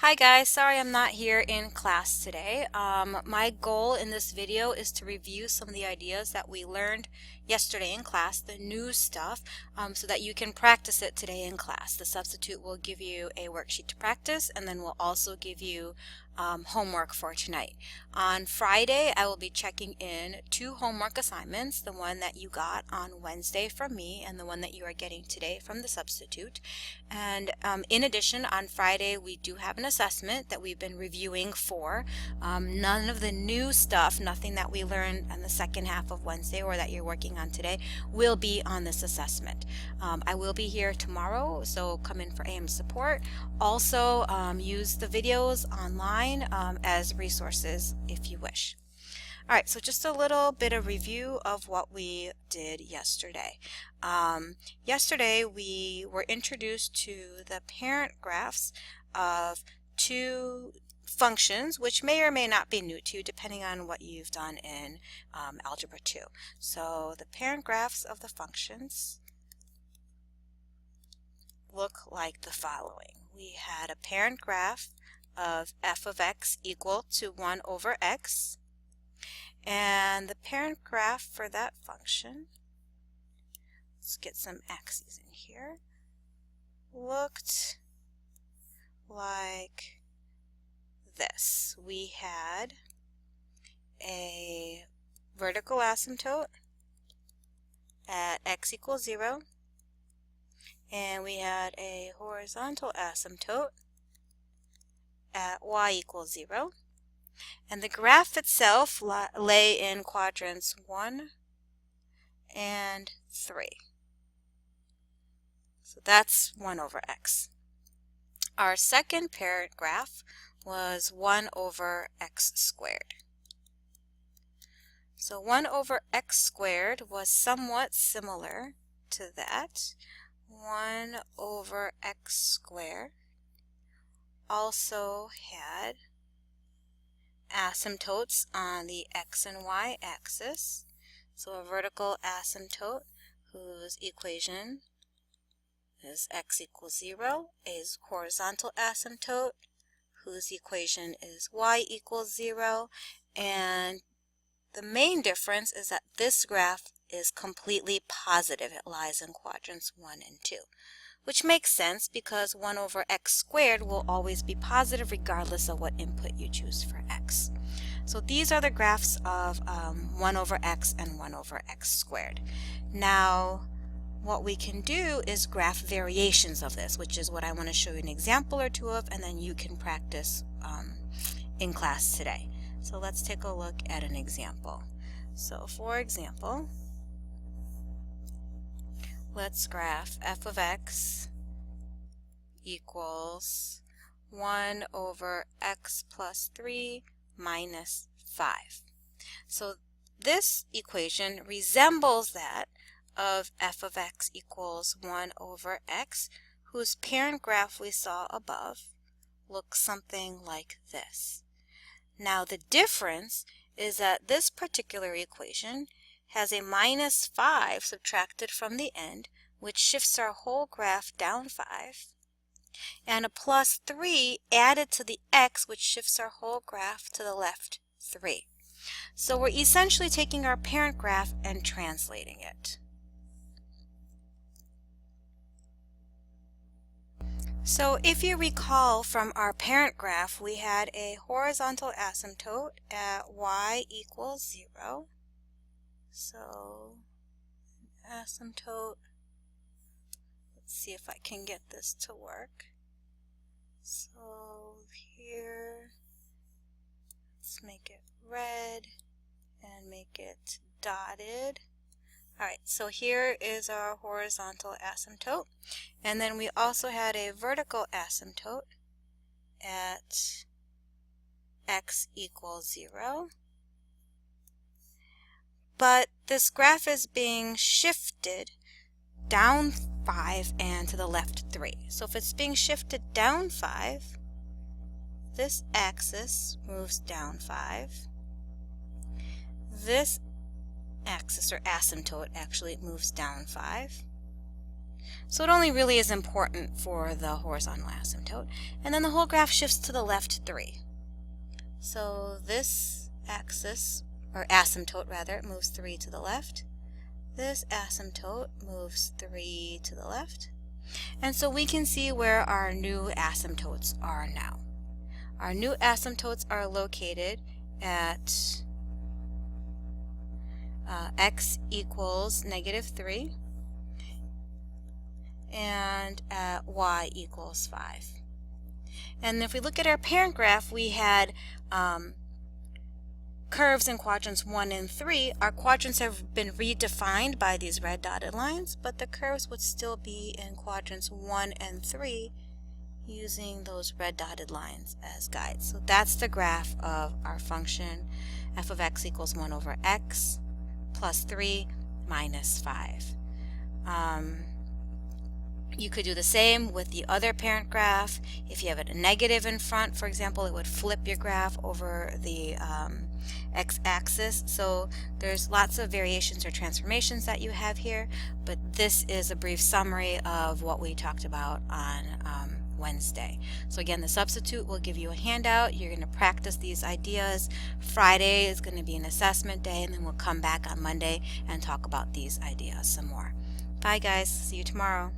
Hi guys, sorry I'm not here in class today. My goal in this video is to review some of the ideas that we learned yesterday in class, the new stuff, so that you can practice it today in class. The substitute will give you a worksheet to practice, and then we'll also give you homework for tonight. On Friday, I will be checking in 2 homework assignments, the one that you got on Wednesday from me and the one that you are getting today from the substitute. And in addition, on Friday, we do have an assessment that we've been reviewing for. None of the new stuff, nothing that we learned in the second half of Wednesday or that you're working on today, will be on this assessment. I will be here tomorrow, so come in for AM support. Also, use the videos online as resources if you wish. All right, so just a little bit of review of what we did yesterday. Yesterday we were introduced to the parent graphs of 2 functions, which may or may not be new to you depending on what you've done in Algebra 2. So the parent graphs of the functions look like the following. We had a parent graph of f of x equal to 1 over x. And the parent graph for that function, let's get some axes in here, looked like this. We had a vertical asymptote at x equals 0, and we had a horizontal asymptote at y equals 0. And the graph itself lay in quadrants 1 and 3. So that's 1 over x. Our second parent graph was 1 over x squared. So 1 over x squared was somewhat similar to that. 1 over x squared also had asymptotes on the x and y axis. So a vertical asymptote whose equation is x equals 0, a horizontal asymptote whose equation is y equals 0, and the main difference is that this graph is completely positive. It lies in quadrants 1 and 2. Which makes sense because 1 over x squared will always be positive regardless of what input you choose for x. So these are the graphs of 1 over x and 1 over x squared. Now what we can do is graph variations of this, which is what I want to show you an example or 2 of, and then you can practice in class today. So let's take a look at an example. So for example, let's graph f of x equals 1 over x plus 3 minus 5. So this equation resembles that of f of x equals 1 over x, whose parent graph we saw above looks something like this. Now the difference is that this particular equation has a minus 5 subtracted from the end, which shifts our whole graph down 5, and a plus 3 added to the x, which shifts our whole graph to the left 3. So we're essentially taking our parent graph and translating it. So if you recall from our parent graph, we had a horizontal asymptote at y equals 0. So asymptote, let's see if I can get this to work. So here, let's make it red and make it dotted. Alright, so here is our horizontal asymptote, and then we also had a vertical asymptote at x equals 0. But this graph is being shifted down 5 and to the left 3. So if it's being shifted down 5, this axis moves down 5. This axis or asymptote actually moves down 5. So it only really is important for the horizontal asymptote. And then the whole graph shifts to the left 3. So this axis, or asymptote rather, moves 3 to the left. This asymptote moves 3 to the left. And so we can see where our new asymptotes are now. Our new asymptotes are located at x equals -3 and at y equals 5. And if we look at our parent graph, we had curves in quadrants 1 and 3. Our quadrants have been redefined by these red dotted lines, but the curves would still be in quadrants 1 and 3 using those red dotted lines as guides. So that's the graph of our function f of x equals 1 over x plus 3 minus 5. You could do the same with the other parent graph. If you have a negative in front, for example, it would flip your graph over the x-axis. So there's lots of variations or transformations that you have here, but this is a brief summary of what we talked about on Wednesday. So again, the substitute will give you a handout. You're going to practice these ideas. Friday is going to be an assessment day, and then we'll come back on Monday and talk about these ideas some more. Bye guys, see you tomorrow.